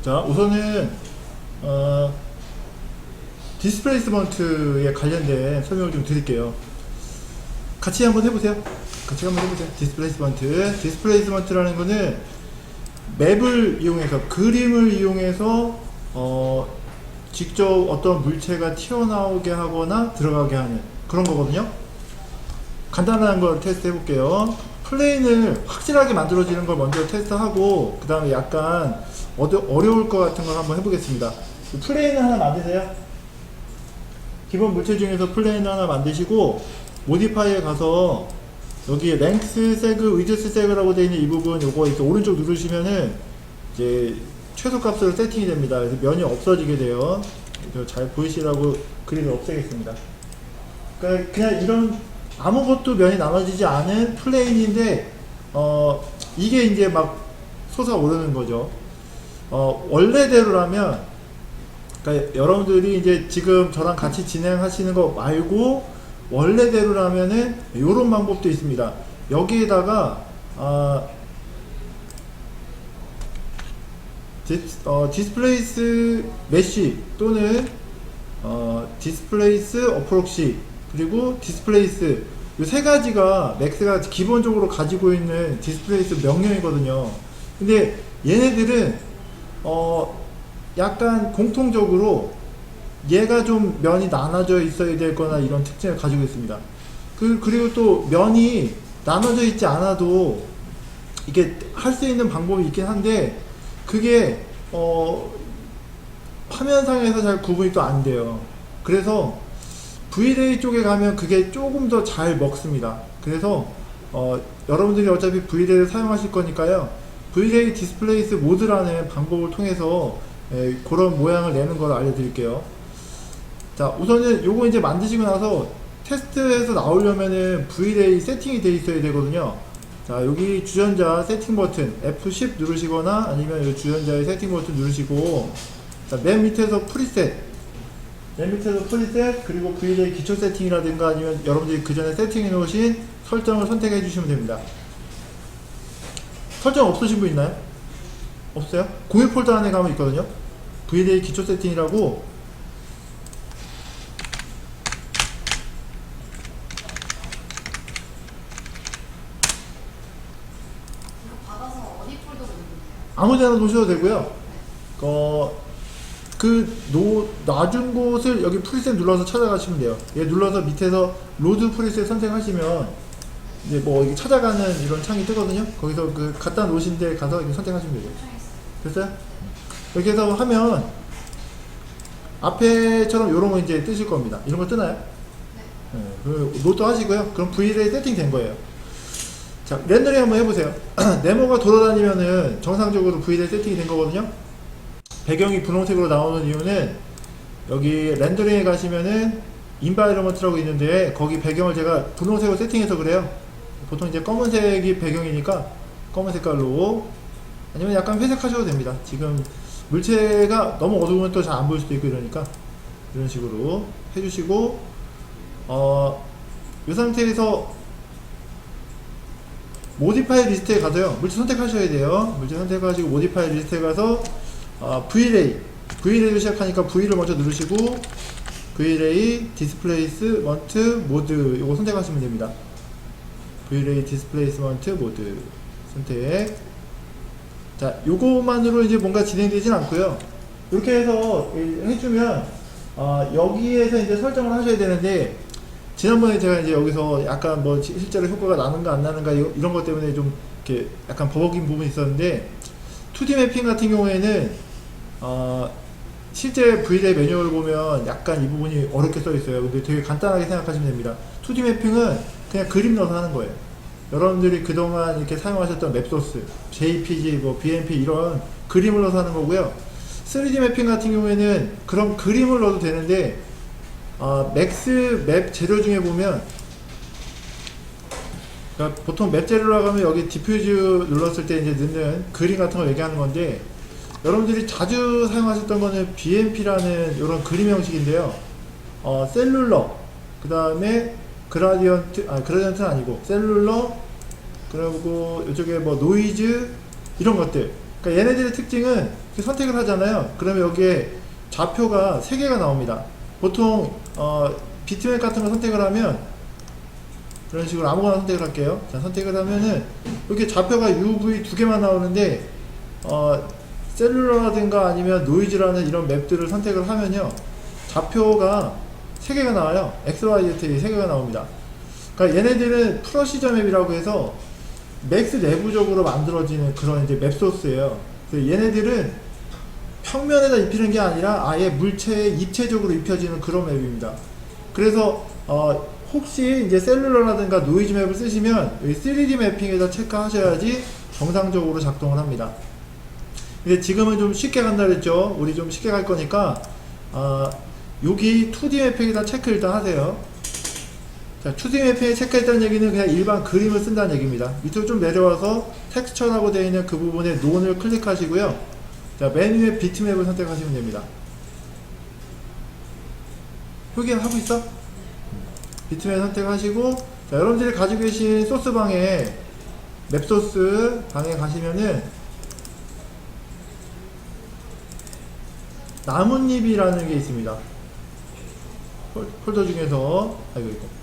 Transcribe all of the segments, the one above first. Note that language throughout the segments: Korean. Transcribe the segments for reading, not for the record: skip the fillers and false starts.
자, 우선은 디스플레이스먼트에 관련된 설명을 좀 드릴게요. 같이 한번 해보세요. 같이 한번 해보세요. 디스플레이스먼트라는 거는 맵을 이용해서, 그림을 이용해서 직접 어떤 물체가 튀어나오게 하거나 들어가게 하는 그런 거거든요. 간단한 걸 테스트 해볼게요. 플레인을 확실하게 만들어지는 걸 먼저 테스트하고, 그 다음에 약간 어려울 것 같은 걸 한번 해보겠습니다. 플레인을 하나 만드세요. 기본 물체 중에서 플레인을 하나 만드시고, 모디파이에 가서 여기 랭스 세그, 위드스 세그라고 되어 있는 이 부분, 요거 이렇게 오른쪽 누르시면은 이제 최소값으로 세팅이 됩니다. 그래서 면이 없어지게 돼요. 잘 보이시라고 그림을 없애겠습니다. 그러니까 그냥 이런 아무것도 면이 나눠지지 않은 플레인인데, 이게 이제 막 솟아오르는 거죠. 원래대로라면, 그러니까 여러분들이 이제 지금 저랑 같이 진행하시는 거 말고, 원래대로라면은 요런 방법도 있습니다. 여기에다가, 디스플레이스 메쉬 또는 디스플레이스 어프록시, 그리고 디스플레이스, 이 세 가지가 맥스가 기본적으로 가지고 있는 디스플레이스 명령이거든요. 근데 얘네들은 약간 공통적으로 얘가 좀 면이 나눠져 있어야 될 거나 이런 특징을 가지고 있습니다. 그리고 또 면이 나눠져 있지 않아도 이게 할 수 있는 방법이 있긴 한데, 그게 화면상에서 잘 구분이 또 안 돼요. 그래서 V-Ray 쪽에 가면 그게 조금 더 잘 먹습니다. 그래서 여러분들이 어차피 V-Ray를 사용하실 거니까요, V-Ray 디스플레이스 모드라는 방법을 통해서 그런 모양을 내는 걸 알려드릴게요. 자, 우선은 요거 이제 만드시고 나서 테스트에서 나오려면은 V-Ray 세팅이 돼 있어야 되거든요. 자, 여기 주전자 세팅 버튼 F10 누르시거나 아니면 이 주전자의 세팅 버튼 누르시고, 자, 맨 밑에서 프리셋, 그리고 V-Ray 기초 세팅이라든가 아니면 여러분들이 그 전에 세팅해 놓으신 설정을 선택해 주시면 됩니다. 설정 없으신 분 있나요? 없어요? 공유 폴더 안에 가면 있거든요. V-Ray 기초 세팅이라고. 아무데나 놓으셔도 되고요. 놔준 곳을 여기 프리셋 눌러서 찾아가시면 돼요. 얘 눌러서 밑에서 로드 프리셋 선택하시면 이제 뭐 이게 찾아가는 이런 창이 뜨거든요. 거기서 그 갖다 놓으신 데 가서 이렇게 선택하시면 되죠. 됐어요? 이렇게 해서 하면 앞에처럼 요런 거 이제 뜨실 겁니다. 이런 거 뜨나요? 네. 노트 하시고요. 그럼 V-Ray 세팅 된 거예요. 자, 렌더링 한번 해보세요. 네모가 돌아다니면은 정상적으로 V-Ray 세팅이 된 거거든요. 배경이 분홍색으로 나오는 이유는 여기 렌더링에 가시면은 인바이러먼트라고 있는데 거기 배경을 제가 분홍색으로 세팅해서 그래요. 보통 이제 검은색이 배경이니까 검은 색깔로, 아니면 약간 회색 하셔도 됩니다. 지금 물체가 너무 어두우면 또 잘 안 보일 수도 있고 이러니까 이런 식으로 해주시고, 이 상태에서 모디파이 리스트에 가서요, 물체 선택하셔야 돼요. 물체 선택하시고 모디파이 리스트에 가서 V-Ray로 시작하니까 V를 먼저 누르시고 V-Ray 디스플레이스먼트 모드 이거 선택하시면 됩니다. V-Ray 디스플레이스먼트 모드 선택. 자, 요거만으로 이제 뭔가 진행되진 않고요. 이렇게 해서 해주면 여기에서 이제 설정을 하셔야 되는데, 지난번에 제가 이제 여기서 약간 뭐 실제로 효과가 나는가 안 나는가 이런 것 때문에 좀 이렇게 약간 버벅인 부분이 있었는데, 2D 매핑 같은 경우에는 실제 V-Ray 매뉴얼을 보면 약간 이 부분이 어렵게 써 있어요. 근데 되게 간단하게 생각하시면 됩니다. 2D 매핑은 그냥 그림 넣어서 하는 거예요. 여러분들이 그동안 이렇게 사용하셨던 맵소스, JPG, 뭐 BMP 이런 그림을 넣어서 하는 거고요. 3D 매핑 같은 경우에는 그런 그림을 넣어도 되는데, 맥스 맵 재료 중에 보면, 그러니까 보통 맵 재료라고 하면 여기 디퓨즈 눌렀을 때 이제 넣는 그림 같은 걸 얘기하는 건데, 여러분들이 자주 사용하셨던 거는 BMP라는 이런 그림 형식인데요. 셀룰러, 그 다음에 그라디언트는 아니고 셀룰러, 그리고 이쪽에 뭐 노이즈 이런 것들, 그러니까 얘네들의 특징은 이렇게 선택을 하잖아요. 그러면 여기에 좌표가 3개가 나옵니다. 보통 비트맵 같은 거 선택을 하면 이런 식으로 아무거나 선택을 할게요. 자, 선택을 하면은 이렇게 좌표가 UV 2개만 나오는데 셀룰러라든가 아니면 노이즈라는 이런 맵들을 선택을 하면요, 좌표가 3개가 나와요. XYZ 3개가 나옵니다. 그러니까 얘네들은 프로시저 맵이라고 해서 맥스 내부적으로 만들어지는 그런 이제 맵 소스예요. 그래서 얘네들은 평면에다 입히는 게 아니라 아예 물체에 입체적으로 입혀지는 그런 맵입니다. 그래서 혹시 이제 셀룰러라든가 노이즈 맵을 쓰시면 3D 매핑에다 체크하셔야지 정상적으로 작동을 합니다. 근데 지금은 좀 쉽게 간다 그랬죠. 우리 좀 쉽게 갈 거니까 여기 2D 매핑에다 체크 일단 하세요. 자, 2D 매핑에 체크했다는 얘기는 그냥 일반 그림을 쓴다는 얘기입니다. 밑으로 좀 내려와서 텍스처라고 되어 있는 그 부분에 논을 클릭하시고요. 자, 맨 위에 비트맵을 선택하시면 됩니다. 확인하고 있어? 비트맵 선택하시고, 자, 여러분들이 가지고 계신 소스 방에 맵소스 방에 가시면은 나뭇잎이라는 게 있습니다. 폴더 중에서 이거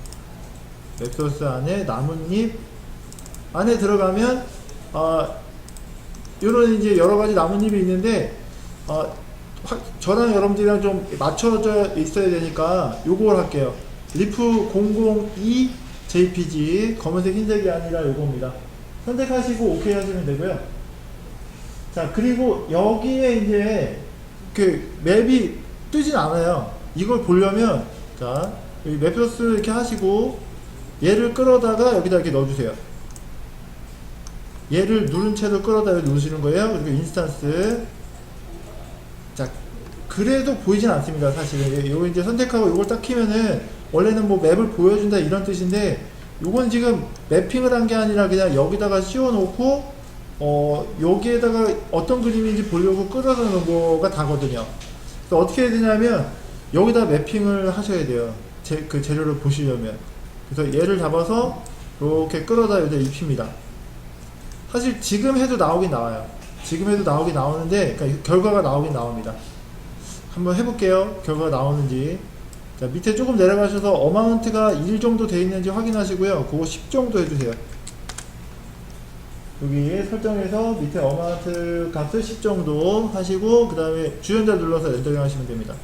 맵소스 안에 나뭇잎 안에 들어가면 요런 이제 여러가지 나뭇잎이 있는데 저랑 여러분들이랑 좀 맞춰져 있어야 되니까 요걸 할게요. 리프 002 JPG 검은색 흰색이 아니라 요겁니다. 선택하시고 OK 하시면 되고요. 자, 그리고 여기에 이제 그 맵이 뜨진 않아요. 이걸 보려면 자, 여기 맵소스 이렇게 하시고 얘를 끌어다가 여기다 이렇게 넣어주세요. 얘를 누른 채로 끌어다 여기 누르시는 거예요. 그리고 인스턴스. 자, 그래도 보이진 않습니다. 사실은 요거 이제 선택하고 요걸 딱 키면은 원래는 뭐 맵을 보여준다 이런 뜻인데, 요건 지금 매핑을 한 게 아니라 그냥 여기다가 씌워 놓고 여기에다가 어떤 그림인지 보려고 끌어서 놓은 거가 다거든요. 그래서 어떻게 해야 되냐면 여기다 매핑을 하셔야 돼요. 그 재료를 보시려면. 그래서 얘를 잡아서 이렇게 끌어다 여기다 입힙니다. 사실 지금 해도 나오긴 나와요. 지금 해도 나오긴 나오는데, 그러니까 결과가 나오긴 나옵니다. 한번 해볼게요. 결과가 나오는지. 자, 밑에 조금 내려가셔서 어마운트가 1 정도 돼 있는지 확인하시고요. 그거 10 정도 해주세요. 여기 설정에서 밑에 어마운트 값을 10 정도 하시고, 그 다음에 주연자 눌러서 렌더링 하시면 됩니다.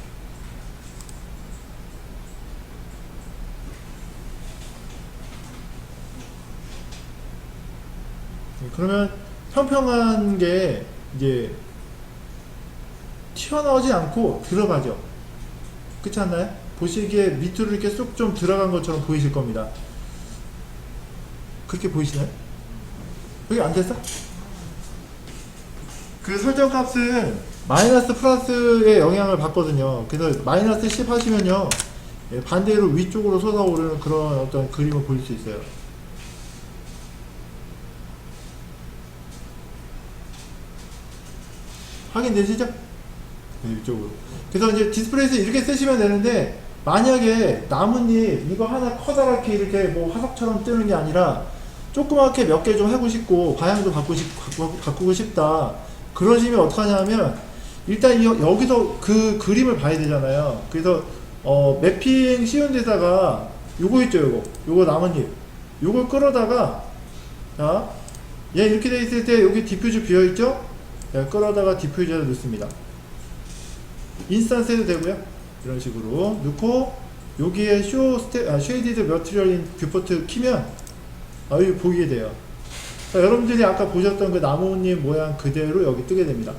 그러면 평평한 게 이제 튀어나오지 않고 들어가죠. 그렇지 않나요? 보시기에 밑으로 이렇게 쏙 좀 들어간 것처럼 보이실 겁니다. 그렇게 보이시나요? 여기 안 됐어? 그 설정 값은 마이너스 플러스의 영향을 받거든요. 그래서 마이너스 10 하시면요, 반대로 위쪽으로 솟아오르는 그런 어떤 그림을 보일 수 있어요. 확인되시죠? 네, 이쪽으로. 그래서 이제 디스플레이에서 이렇게 쓰시면 되는데, 만약에 나뭇잎 이거 하나 커다랗게 이렇게 뭐 화석처럼 뜨는 게 아니라 조그맣게 몇 개 좀 하고 싶고 방향도 바꾸고 싶다, 그러시면 어떡하냐면 일단 여기서 그 그림을 봐야 되잖아요. 그래서 매핑 씌운 데다가 요거 있죠, 요거 나뭇잎 요걸 끌어다가, 자, 얘 이렇게 돼 있을 때 여기 디퓨즈 비어 있죠? 끌어다가 디퓨저를 넣습니다. 인스턴스 해도 되고요. 이런 식으로 넣고 여기에 쉐이디드 머티리얼 뷰포트 키면 여기 보이게 돼요. 자, 여러분들이 아까 보셨던 그 나뭇잎 모양 그대로 여기 뜨게 됩니다.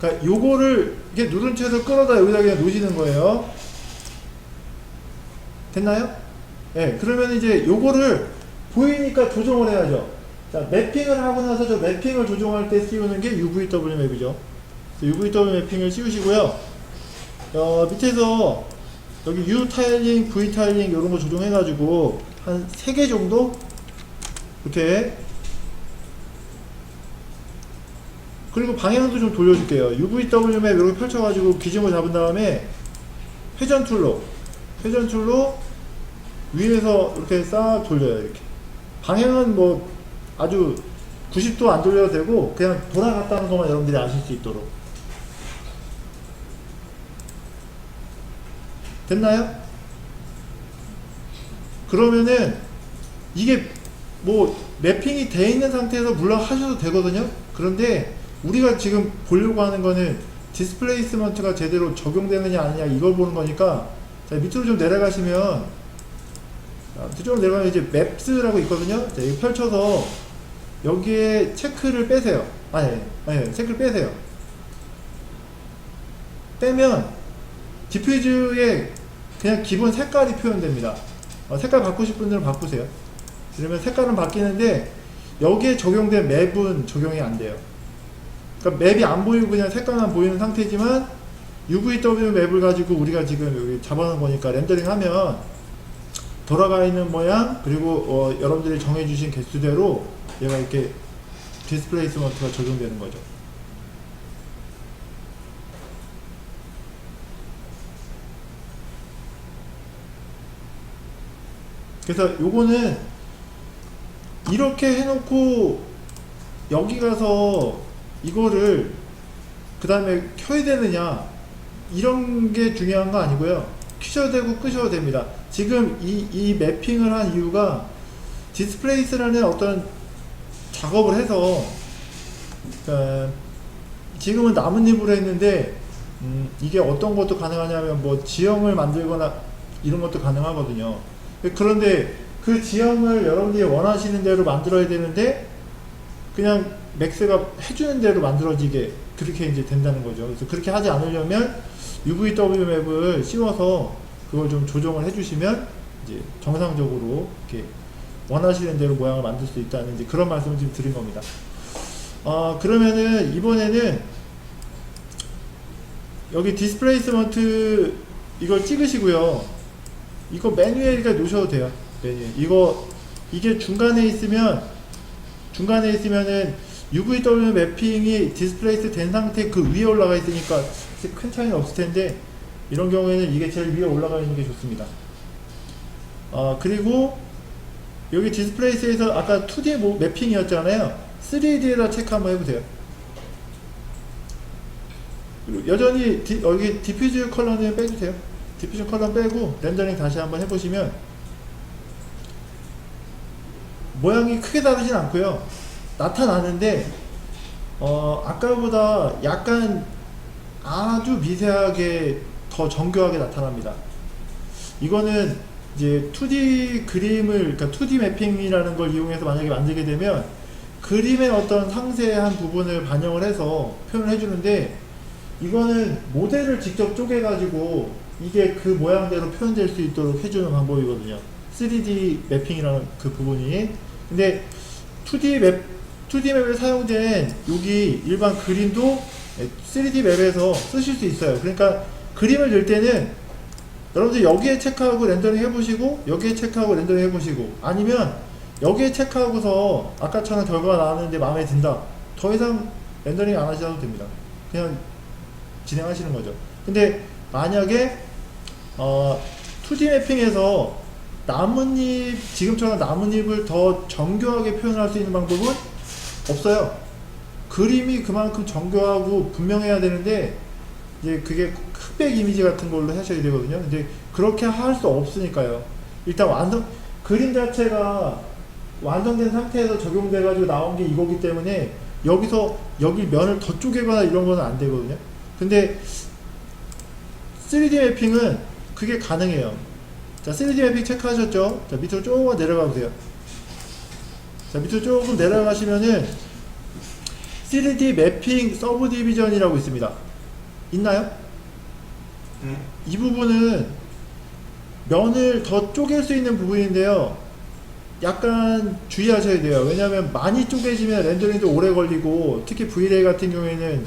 그러니까 요거를 이렇게 누른 채로 끌어다 여기다 그냥 놓으시는 거예요. 됐나요? 네, 그러면 이제 요거를 보이니까 조정을 해야죠. 자, 매핑을 하고 나서 저 매핑을 조정할 때 씌우는 게 UVW 맵이죠. UVW 매핑을 씌우시고요. 밑에서 여기 U 타일링, V 타일링 이런 거 조정해가지고 한 3개 정도 이렇게, 그리고 방향도 좀 돌려줄게요. UVW 맵 이렇게 펼쳐가지고 기준을 잡은 다음에 회전 툴로 위에서 이렇게 싹 돌려요. 이렇게 방향은 뭐 아주 90도 안 돌려도 되고 그냥 돌아갔다는 것만 여러분들이 아실 수 있도록. 됐나요? 그러면은 이게 뭐 매핑이 돼 있는 상태에서 물론 하셔도 되거든요. 그런데 우리가 지금 보려고 하는 거는 디스플레이스먼트가 제대로 적용되느냐 아니냐 이걸 보는 거니까. 자, 밑으로 좀 내려가시면, 뒤쪽으로 내려가면 이제 맵스라고 있거든요. 자, 이거 펼쳐서 여기에 체크를 빼세요. 아니, 체크를 빼세요. 빼면 디퓨즈의 그냥 기본 색깔이 표현됩니다. 색깔 바꾸실 분들은 바꾸세요. 그러면 색깔은 바뀌는데 여기에 적용된 맵은 적용이 안 돼요. 그러니까 맵이 안 보이고 그냥 색깔만 보이는 상태지만 UVW 맵을 가지고 우리가 지금 여기 잡아놓은 거니까 렌더링 하면 돌아가 있는 모양, 그리고 여러분들이 정해주신 개수대로 얘가 이렇게 디스플레이스먼트가 적용되는 거죠. 그래서 요거는 이렇게 해놓고 여기 가서 이거를 그 다음에 켜야 되느냐 이런 게 중요한 거 아니고요. 켜셔도 되고 끄셔도 됩니다. 지금 이 매핑을 한 이유가 디스플레이스라는 어떤 작업을 해서 지금은 나뭇잎으로 했는데 이게 어떤 것도 가능하냐면 뭐 지형을 만들거나 이런 것도 가능하거든요. 그런데 그 지형을 여러분들이 원하시는 대로 만들어야 되는데 그냥 맥스가 해주는 대로 만들어지게 그렇게 이제 된다는 거죠. 그래서 그렇게 하지 않으려면 UVW 맵을 씌워서 그걸 좀 조정을 해주시면 이제 정상적으로 이렇게 원하시는 대로 모양을 만들 수 있다는 이제 그런 말씀을 지금 드린 겁니다. 그러면은 이번에는 여기 디스플레이스먼트 이걸 찍으시고요. 이거 매뉴얼에 놓으셔도 돼요. 매뉴얼. 이게 중간에 있으면은 UVW 매핑이 디스플레이스 된 상태 그 위에 올라가 있으니까 큰 차이는 없을 텐데 이런 경우에는 이게 제일 위에 올라가 있는 게 좋습니다. 그리고 여기 디스플레이스에서 아까 2D 매핑이었잖아요. 3D에다 체크 한번 해보세요. 그리고 여전히 여기 디퓨즈 컬러는 빼주세요. 디퓨즈 컬러 빼고 렌더링 다시 한번 해보시면 모양이 크게 다르진 않고요. 나타나는데 아까보다 약간 아주 미세하게 더 정교하게 나타납니다. 이거는 이제 2D 그림을, 그러니까 2D 매핑이라는 걸 이용해서 만약에 만들게 되면 그림의 어떤 상세한 부분을 반영을 해서 표현을 해주는데 이거는 모델을 직접 쪼개가지고 이게 그 모양대로 표현될 수 있도록 해주는 방법이거든요. 3D 매핑이라는 그 부분이. 근데 2D 맵에 사용된 여기 일반 그림도 3D 맵에서 쓰실 수 있어요. 그러니까 그림을 넣을 때는 여러분들 여기에 체크하고 렌더링 해보시고 여기에 체크하고 렌더링 해보시고 아니면 여기에 체크하고서 아까처럼 결과가 나왔는데 마음에 든다. 더 이상 렌더링 안 하셔도 됩니다. 그냥 진행하시는 거죠. 근데 만약에 2D 매핑에서 나뭇잎, 지금처럼 나뭇잎을 더 정교하게 표현할 수 있는 방법은 없어요. 그림이 그만큼 정교하고 분명해야 되는데 이제 그게 흑백 이미지 같은 걸로 하셔야 되거든요. 근데 그렇게 할 수 없으니까요. 일단 그림 자체가 완성된 상태에서 적용돼 가지고 나온 게 이거기 때문에 여기서 여기 면을 더 쪼개거나 이런 거는 안 되거든요. 근데 3D 매핑은 그게 가능해요. 자, 3D 매핑 체크하셨죠? 자, 밑으로 조금 내려가 보세요. 자, 밑으로 조금 내려가시면은 3D 매핑 서브 디비전이라고 있습니다. 있나요? 이 부분은 면을 더 쪼갤 수 있는 부분인데요. 약간 주의하셔야 돼요. 왜냐하면 많이 쪼개지면 렌더링도 오래 걸리고 특히 V-Ray 같은 경우에는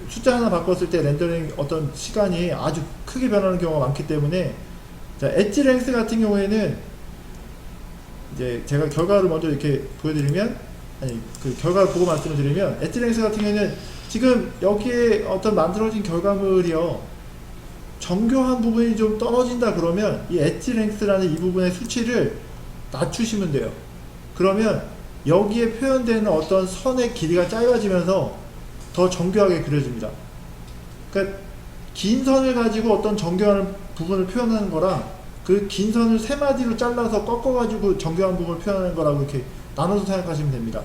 숫자 하나 바꿨을 때 렌더링 어떤 시간이 아주 크게 변하는 경우가 많기 때문에 자, 엣지 랭스 같은 경우에는 이제 제가 결과를 먼저 이렇게 보여드리면 아니 그 결과를 보고 말씀을 드리면 엣지 랭스 같은 경우에는 지금 여기에 어떤 만들어진 결과물이요 정교한 부분이 좀 떨어진다 그러면 이 엣지 랭스라는 이 부분의 수치를 낮추시면 돼요. 그러면 여기에 표현되는 어떤 선의 길이가 짧아지면서 더 정교하게 그려집니다. 그러니까 긴 선을 가지고 어떤 정교한 부분을 표현하는 거랑 그 긴 선을 세 마디로 잘라서 꺾어가지고 정교한 부분을 표현하는 거라고 이렇게 나눠서 생각하시면 됩니다.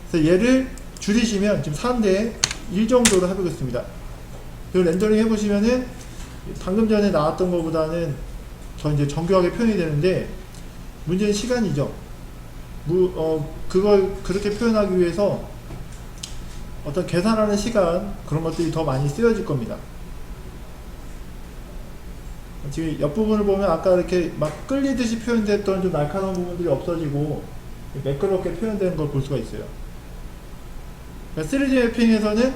그래서 얘를 줄이시면 지금 3대 1 정도로 해보겠습니다. 그리고 렌더링 해보시면은 방금 전에 나왔던 것보다는 더 이제 정교하게 표현이 되는데 문제는 시간이죠. 그걸 그렇게 표현하기 위해서 어떤 계산하는 시간 그런 것들이 더 많이 쓰여질 겁니다. 지금 옆부분을 보면 아까 이렇게 막 끌리듯이 표현됐던 좀 날카로운 부분들이 없어지고 매끄럽게 표현되는 걸 볼 수가 있어요. 그러니까 3D 매핑에서는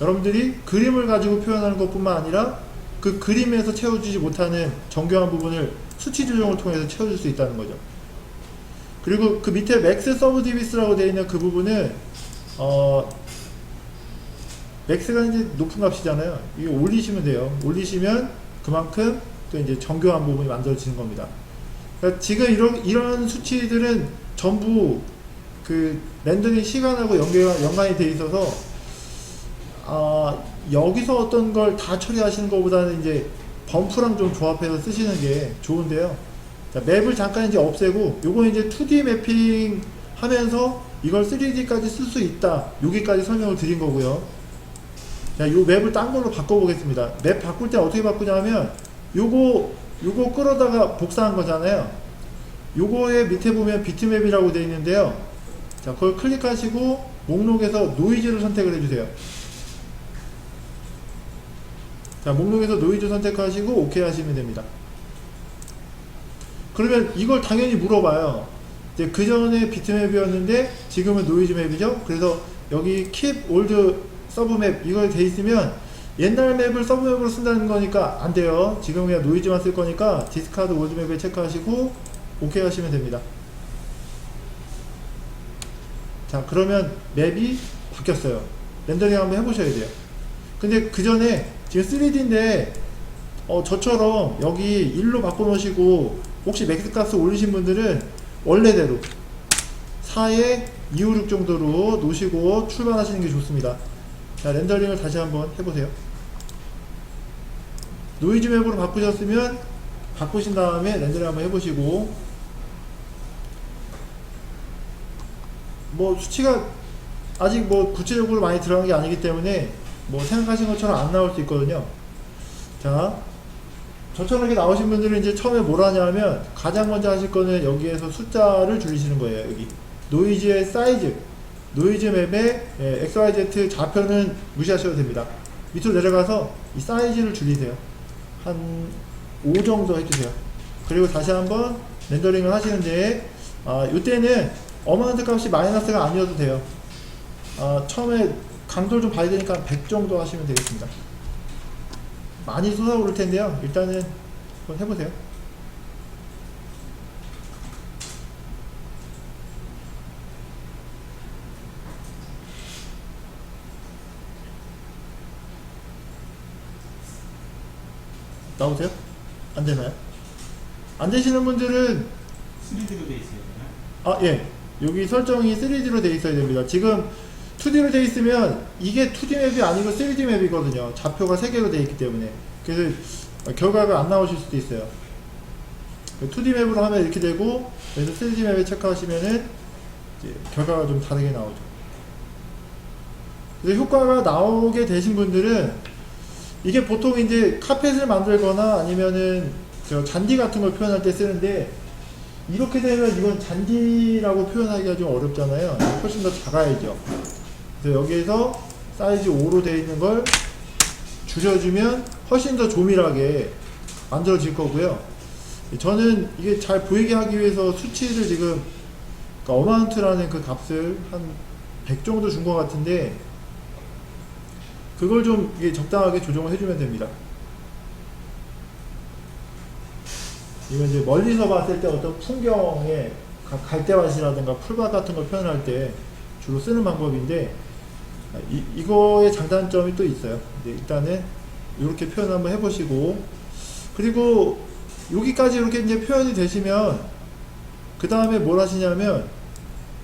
여러분들이 그림을 가지고 표현하는 것 뿐만 아니라 그 그림에서 채워주지 못하는 정교한 부분을 수치 조정을 통해서 채워줄 수 있다는 거죠. 그리고 그 밑에 맥스 서브 디비스라고 되어 있는 그 부분은 맥스가 이제 높은 값이잖아요. 이거 올리시면 돼요. 올리시면 그만큼 또 이제 정교한 부분이 만들어지는 겁니다. 그러니까 지금 이런 수치들은 전부 그 렌더링 시간하고 연관이 되어 있어서 여기서 어떤 걸 다 처리하시는 것보다는 이제 범프랑 좀 조합해서 쓰시는 게 좋은데요. 자, 맵을 잠깐 이제 없애고 요거 이제 2D 매핑 하면서 이걸 3D까지 쓸 수 있다. 여기까지 설명을 드린 거고요. 자, 요 맵을 딴 걸로 바꿔보겠습니다. 맵 바꿀 때 어떻게 바꾸냐면 요거 끌어다가 복사한 거잖아요. 요거의 밑에 보면 비트맵이라고 되어 있는데요. 자, 그걸 클릭하시고 목록에서 노이즈를 선택을 해주세요. 자, 목록에서 노이즈 선택하시고 OK 하시면 됩니다. 그러면 이걸 당연히 물어봐요. 이제 그 전에 비트맵이었는데 지금은 노이즈 맵이죠. 그래서 여기 keep old 서브맵 이걸 돼 있으면 옛날 맵을 서브맵으로 쓴다는 거니까 안 돼요. 지금 그냥 노이즈만 쓸 거니까 디스카드 올드 맵에 체크하시고 OK 하시면 됩니다. 자, 그러면 맵이 바뀌었어요. 렌더링 한번 해보셔야 돼요. 근데 그 전에 지금 3D인데 저처럼 여기 1로 바꿔놓으시고 혹시 맥스 값을 올리신 분들은 원래대로 4에 256 정도로 놓으시고 출발하시는 게 좋습니다. 자, 렌더링을 다시 한번 해보세요. 노이즈 맵으로 바꾸셨으면 바꾸신 다음에 렌더링 한번 해보시고 뭐 수치가 아직 뭐 구체적으로 많이 들어간 게 아니기 때문에 뭐 생각하신 것처럼 안 나올 수 있거든요. 자, 저처럼 이렇게 나오신 분들은 이제 처음에 뭘 하냐면 가장 먼저 하실 거는 여기에서 숫자를 줄이시는 거예요. 여기 노이즈의 사이즈, 노이즈 맵의 XYZ 좌표는 무시하셔도 됩니다. 밑으로 내려가서 이 사이즈를 줄이세요. 한 5 정도 해주세요. 그리고 다시 한번 렌더링을 하시는데 이때는 어마운트 값이 마이너스가 아니어도 돼요. 처음에 강도를 좀 봐야 되니까 100 정도 하시면 되겠습니다. 많이 솟아오를 텐데요. 일단은 한번 해보세요. 나오세요? 안 되나요? 안 되시는 분들은 3D로 돼 있어요. 예. 여기 설정이 3D로 되어 있어야 됩니다. 지금 2D로 되어 있으면 이게 2D 맵이 아니고 3D 맵이거든요. 좌표가 3개로 되어 있기 때문에. 그래서 결과가 안 나오실 수도 있어요. 2D 맵으로 하면 이렇게 되고, 그래서 3D 맵에 체크하시면은 이제 결과가 좀 다르게 나오죠. 그래서 효과가 나오게 되신 분들은 이게 보통 이제 카펫을 만들거나 아니면은 저 잔디 같은 걸 표현할 때 쓰는데, 이렇게 되면 이건 잔디라고 표현하기가 좀 어렵잖아요. 훨씬 더 작아야죠. 그래서 여기에서 사이즈 5로 되어 있는 걸 줄여주면 훨씬 더 조밀하게 만들어질 거고요. 저는 이게 잘 보이게 하기 위해서 수치를 지금 그러니까 어마운트라는 그 값을 한 100 정도 준 것 같은데, 그걸 좀 이게 적당하게 조정을 해주면 됩니다. 이건 이제 멀리서 봤을 때 어떤 풍경의 갈대밭이라든가 풀밭 같은 걸 표현할 때 주로 쓰는 방법인데, 이거의 장단점이 또 있어요. 일단은 이렇게 표현 한번 해보시고, 그리고 여기까지 이렇게 이제 표현이 되시면 그 다음에 뭘 하시냐면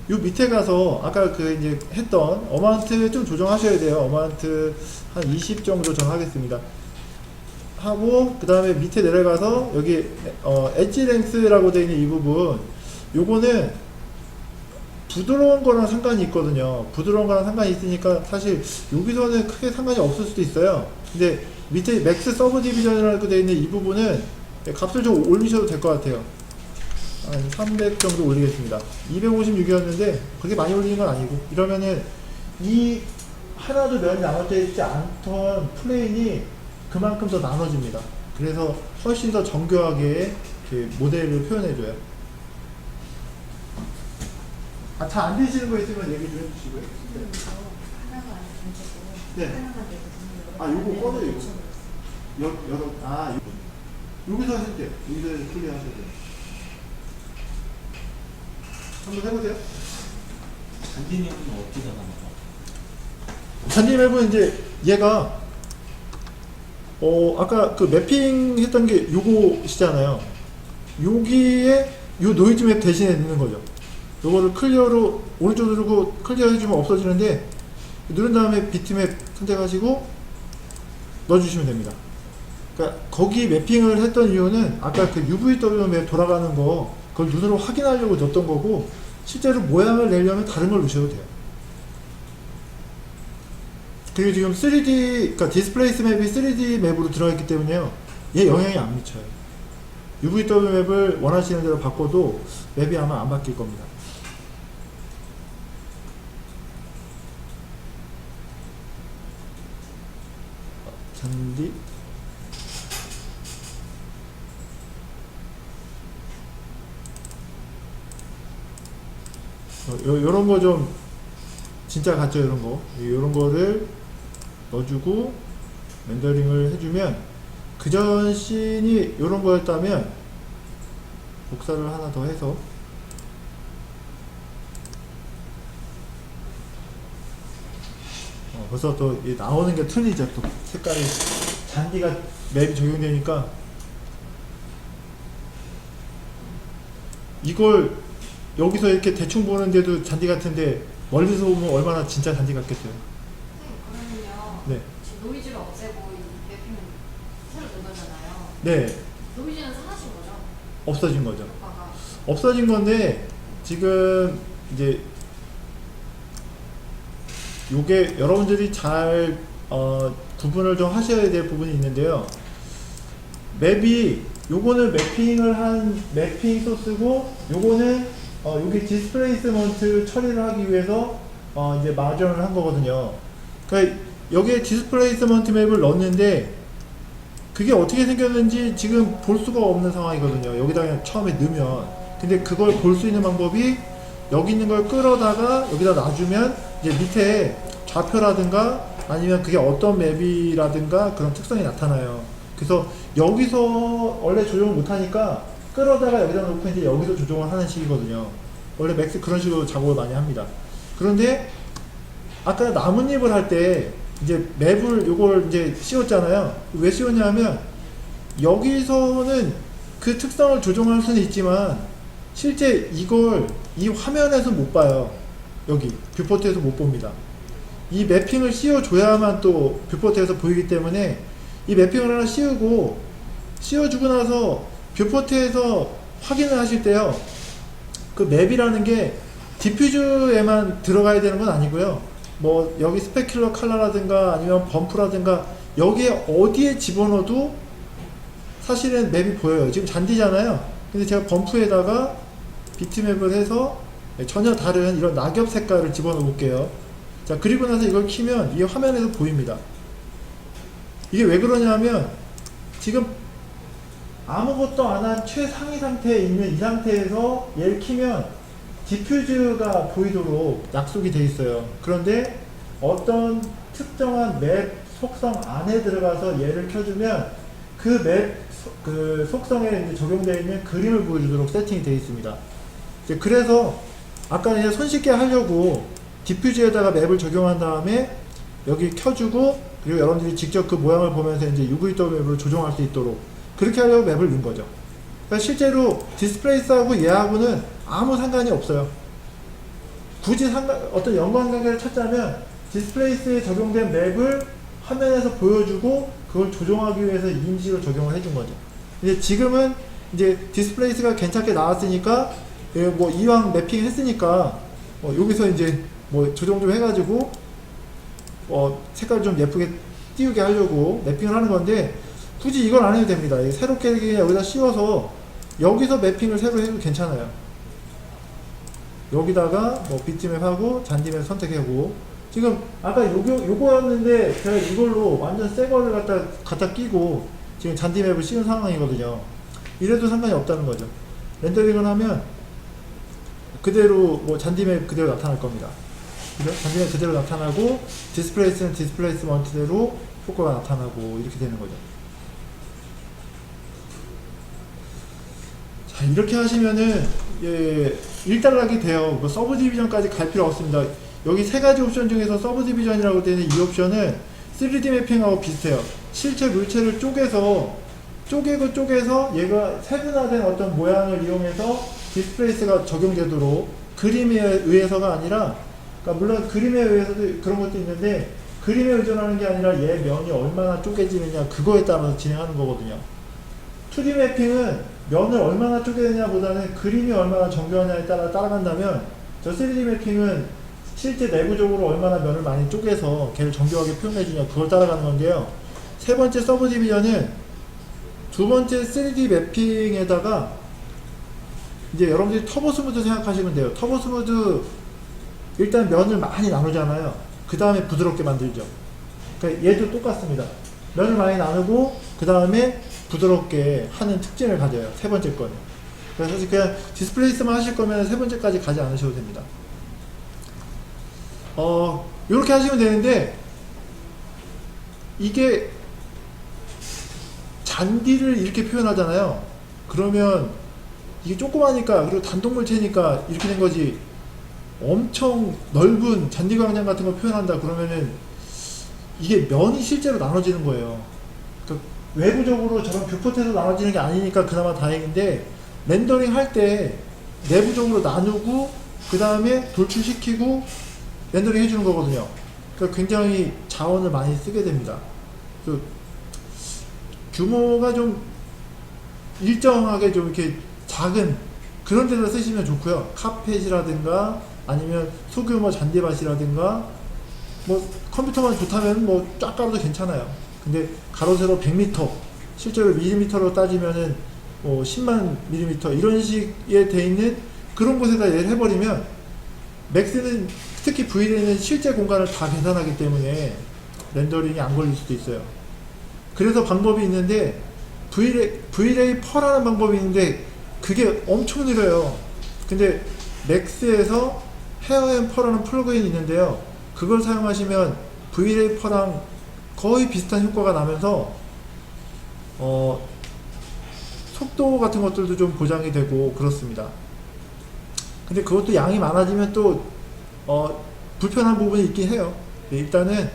요 밑에 가서 아까 그 이제 했던 어마운트 좀 조정하셔야 돼요. 어마운트 한 20 정도 정하겠습니다. 하고 그 다음에 밑에 내려가서 여기 엣지 랭스라고 되어 있는 이 부분, 요거는 부드러운 거랑 상관이 있거든요. 부드러운 거랑 상관이 있으니까 사실 여기서는 크게 상관이 없을 수도 있어요. 근데 밑에 맥스 서브 디비전이라고 되어 있는 이 부분은 값을 좀 올리셔도 될 것 같아요. 한 300 정도 올리겠습니다. 256이었는데 그렇게 많이 올리는 건 아니고, 이러면은 이 하나도 면이 나눠져 있지 않던 플레인이 그만큼 더 나눠집니다. 그래서 훨씬 더 정교하게 그 모델을 표현해줘요. 잘 안 되시는 거 있으면 얘기 좀 해주시고요. 네. 요거 꺼내요, 이거. 여기서 하실 때, 여기서 클리어 하셔야 돼요. 한번 해보세요. 잔디 맵은 어떻게 잡아먹어? 잔디 맵은 이제 얘가 아까 그 매핑 했던 게 요거시잖아요. 여기에 요 노이즈 맵 대신에 넣는 거죠. 요거를 클리어로 오른쪽 누르고 클리어 해주면 없어지는데, 누른 다음에 비트맵 선택하시고 넣어주시면 됩니다. 그러니까 거기 매핑을 했던 이유는 아까 그 UVW 맵 돌아가는 거 그걸 눈으로 확인하려고 넣었던 거고, 실제로 모양을 내려면 다른 걸 넣으셔도 돼요. 그리고 지금 3D, 그러니까 디스플레이스 맵이 3D 맵으로 들어가 있기 때문에요, 얘 영향이 안 미쳐요. UVW 맵을 원하시는 대로 바꿔도 맵이 아마 안 바뀔 겁니다. 잔디 요런 거 좀 진짜 같죠. 요런 거를 넣어주고 렌더링을 해주면, 그전 씬이 요런 거였다면 복사를 하나 더 해서 벌써 또 나오는 게 틀리죠. 또 색깔이, 잔디가 맵이 적용되니까. 이걸 여기서 이렇게 대충 보는데도 잔디 같은데 멀리서 보면 얼마나 진짜 잔디 같겠어요. 선생님, 그러면요. 네. 지금 노이즈를 없애고 매핑을 새로 넣은 거잖아요. 네. 노이즈는 사라진 거죠? 없어진 거죠. 효과가. 없어진 건데, 지금 이제 요게 여러분들이 잘 구분을 좀 하셔야 될 부분이 있는데요. 맵이, 요거는 매핑을 한 매핑 소스고, 요거는 여기 디스플레이스먼트 처리를 하기 위해서 이제 마전을 한 거거든요. 그러니까 여기에 디스플레이스먼트 맵을 넣었는데 그게 어떻게 생겼는지 지금 볼 수가 없는 상황이거든요. 여기다 그냥 처음에 넣으면. 근데 그걸 볼 수 있는 방법이, 여기 있는 걸 끌어다가 여기다 놔주면 이제 밑에 좌표라든가 아니면 그게 어떤 맵이라든가 그런 특성이 나타나요. 그래서 여기서 원래 조정을 못하니까 끌어다가 여기다 놓고 이제 여기서 조정을 하는 식이거든요. 원래 맥스 그런 식으로 작업을 많이 합니다. 그런데 아까 나뭇잎을 할 때 이제 맵을 요걸 이제 씌웠잖아요. 왜 씌웠냐면, 여기서는 그 특성을 조정할 수는 있지만 실제 이걸 이 화면에서 못 봐요. 여기 뷰포트에서 못 봅니다. 이 매핑을 씌워줘야만 또 뷰포트에서 보이기 때문에, 이 매핑을 하나 씌워주고 나서 뷰포트에서 확인을 하실 때요, 그 맵이라는 게 디퓨즈에만 들어가야 되는 건 아니고요, 뭐 여기 스페큘러 컬러라든가 아니면 범프라든가 여기에 어디에 집어넣어도 사실은 맵이 보여요. 지금 잔디잖아요. 근데 제가 범프에다가 비트맵을 해서 전혀 다른 이런 낙엽 색깔을 집어넣어 볼게요. 자, 그리고 나서 이걸 키면 이 화면에서 보입니다. 이게 왜 그러냐면, 지금 아무것도 안 한 최상위 상태에 있는 이 상태에서 얘를 키면 디퓨즈가 보이도록 약속이 돼 있어요. 그런데 어떤 특정한 맵 속성 안에 들어가서 얘를 켜주면 그 맵 그 속성에 이제 적용되어 있는 그림을 보여주도록 세팅이 되어 있습니다. 이제 그래서 아까 이제 손쉽게 하려고 디퓨즈에다가 맵을 적용한 다음에 여기 켜주고, 그리고 여러분들이 직접 그 모양을 보면서 이제 UVW 맵으로 조정할 수 있도록 그렇게 하려고 맵을 넣은 거죠. 그러니까 실제로 디스플레이스하고 얘하고는 아무 상관이 없어요. 굳이 어떤 연관관계를 찾자면 디스플레이스에 적용된 맵을 화면에서 보여주고 그걸 조정하기 위해서 임시로 적용을 해준 거죠. 이제 지금은 이제 디스플레이스가 괜찮게 나왔으니까 뭐 이왕 매핑 했으니까 여기서 이제 뭐 조정 좀 해가지고 색깔 좀 예쁘게 띄우게 하려고 매핑을 하는 건데 굳이 이건 안 해도 됩니다. 새롭게 그냥 여기다 씌워서 여기서 매핑을 새로 해도 괜찮아요. 여기다가 뭐 비트맵 하고 잔디맵 선택하고 지금 아까 요거였는데 제가 이걸로 완전 새 거를 갖다 끼고 지금 잔디맵을 씌운 상황이거든요. 이래도 상관이 없다는 거죠. 렌더링을 하면 그대로 뭐 잔디맵 그대로 나타날 겁니다. 그죠? 잔디맵 그대로 나타나고 디스플레이스는 디스플레이스먼트대로 효과가 나타나고 이렇게 되는 거죠. 자, 이렇게 하시면은 예, 일단락이 돼요. 뭐 서브 디비전까지 갈 필요 없습니다. 여기 세 가지 옵션 중에서 서브 디비전이라고 되는 이 옵션은 3D 매핑하고 비슷해요. 실체 물체를 쪼개서 얘가 세분화된 어떤 모양을 이용해서 디스플레이스가 적용되도록 그림에 의해서가 아니라, 그러니까 물론 그림에 의해서도 그런 것도 있는데 그림에 의존하는 게 아니라 얘 면이 얼마나 쪼개지느냐 그거에 따라서 진행하는 거거든요. 2D 매핑은 면을 얼마나 쪼개느냐 보다는 그림이 얼마나 정교하냐에 따라 따라간다면, 저 3D 매핑은 실제 내부적으로 얼마나 면을 많이 쪼개서 걔를 정교하게 표현해주냐 그걸 따라가는 건데요. 세 번째 서브 디비전은 두 번째 3D 매핑에다가 이제 여러분들이 터보 스무드 생각하시면 돼요. 터보 스무드 일단 면을 많이 나누잖아요. 그 다음에 부드럽게 만들죠. 그러니까 얘도 똑같습니다. 면을 많이 나누고 그 다음에 부드럽게 하는 특징을 가져요. 세 번째 거는. 그래서 사실 그냥 디스플레이스만 하실 거면 세 번째까지 가지 않으셔도 됩니다. 요렇게 하시면 되는데, 이게 잔디를 이렇게 표현하잖아요. 그러면 이게 조그마니까, 그리고 단독물체니까 이렇게 된 거지, 엄청 넓은 잔디 광장 같은 걸 표현한다 그러면은 이게 면이 실제로 나눠지는 거예요. 그러니까 외부적으로 저런 뷰포트에서 나눠지는 게 아니니까 그나마 다행인데, 렌더링 할 때 내부적으로 나누고 그 다음에 돌출시키고 렌더링 해주는 거거든요. 그러니까 굉장히 자원을 많이 쓰게 됩니다. 규모가 좀 일정하게 좀 이렇게 작은 그런 데서 쓰시면 좋고요. 카펫이라든가 아니면 소규모 잔디밭이라든가, 뭐 컴퓨터만 좋다면 뭐 쫙 깔아도 괜찮아요. 근데 가로 세로 100m, 실제로 밀리미터로 따지면은 10만 밀리미터 이런 식에 돼 있는 그런 곳에다 얘를 해버리면, 맥스는 특히 V-Ray는 실제 공간을 다 계산하기 때문에 렌더링이 안 걸릴 수도 있어요. 그래서 방법이 있는데, V-Ray 펄하는 방법이 있는데 그게 엄청 느려요. 근데 맥스에서 헤어 앤 펄하는 플러그인이 있는데요. 그걸 사용하시면 V-Ray 펄랑 거의 비슷한 효과가 나면서 속도 같은 것들도 좀 보장이 되고 그렇습니다. 근데 그것도 양이 많아지면 또 불편한 부분이 있긴 해요. 일단은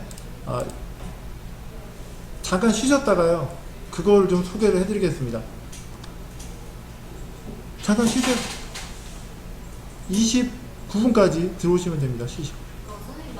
잠깐 쉬셨다가요, 그걸 좀 소개를 해드리겠습니다. 잠깐 쉬세요. 29분까지 들어오시면 됩니다. 쉬시고.